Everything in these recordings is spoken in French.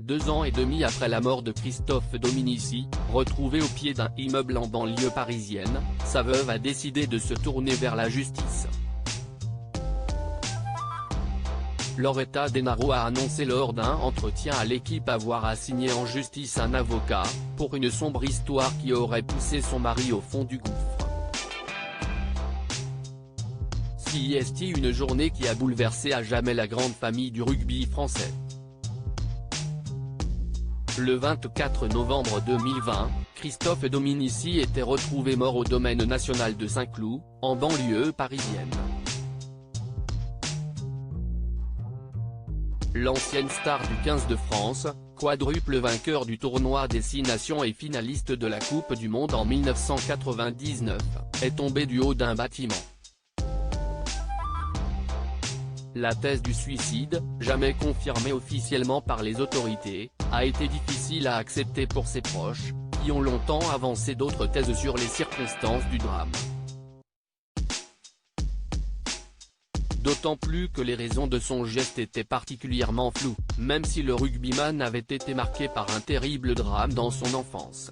2 ans et demi après la mort de Christophe Dominici, retrouvé au pied d'un immeuble en banlieue parisienne, sa veuve a décidé de se tourner vers la justice. Loretta Denaro a annoncé lors d'un entretien à l'équipe avoir assigné en justice un avocat, pour une sombre histoire qui aurait poussé son mari au fond du gouffre. CIST, une journée qui a bouleversé à jamais la grande famille du rugby français. Le 24 novembre 2020, Christophe Dominici était retrouvé mort au domaine national de Saint-Cloud, en banlieue parisienne. L'ancienne star du 15 de France, quadruple vainqueur du tournoi des 6 nations et finaliste de la Coupe du Monde en 1999, est tombée du haut d'un bâtiment. La thèse du suicide, jamais confirmée officiellement par les autorités, a été difficile à accepter pour ses proches, qui ont longtemps avancé d'autres thèses sur les circonstances du drame. D'autant plus que les raisons de son geste étaient particulièrement floues, même si le rugbyman avait été marqué par un terrible drame dans son enfance.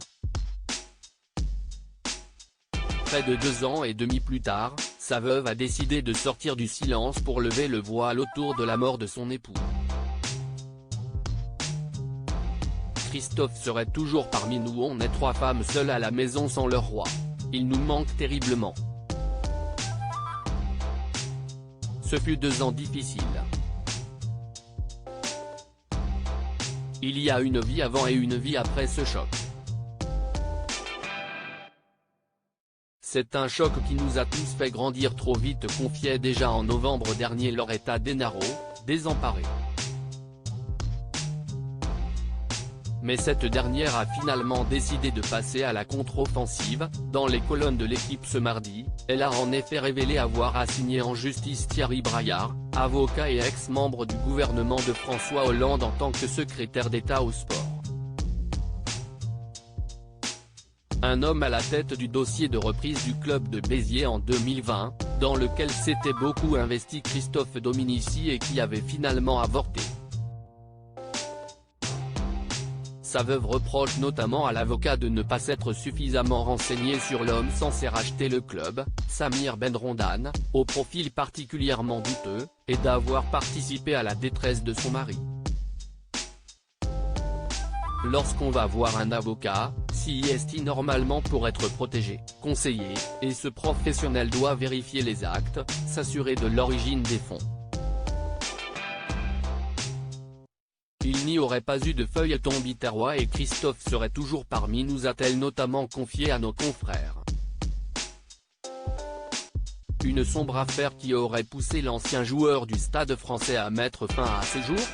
Près de 2 ans et demi plus tard, sa veuve a décidé de sortir du silence pour lever le voile autour de la mort de son époux. Christophe serait toujours parmi nous. On est 3 femmes seules à la maison sans leur roi. Il nous manque terriblement. Ce fut 2 ans difficiles. Il y a une vie avant et une vie après ce choc. C'est un choc qui nous a tous fait grandir trop vite, confiait déjà en novembre dernier Loretta Denaro, désemparée. Mais cette dernière a finalement décidé de passer à la contre-offensive. Dans les colonnes de l'équipe ce mardi, elle a en effet révélé avoir assigné en justice Thierry Braillard, avocat et ex-membre du gouvernement de François Hollande en tant que secrétaire d'État au sport. Un homme à la tête du dossier de reprise du club de Béziers en 2020, dans lequel s'était beaucoup investi Christophe Dominici et qui avait finalement avorté. Sa veuve reproche notamment à l'avocat de ne pas s'être suffisamment renseigné sur l'homme censé racheter le club, Samir Benrondane, au profil particulièrement douteux, et d'avoir participé à la détresse de son mari. Lorsqu'on va voir un avocat, CIST normalement pour être protégé, conseillé, et ce professionnel doit vérifier les actes, s'assurer de l'origine des fonds. Il n'y aurait pas eu de feuilleton biterrois et Christophe serait toujours parmi nous, a-t-elle notamment confié à nos confrères. Une sombre affaire qui aurait poussé l'ancien joueur du Stade français à mettre fin à ses jours.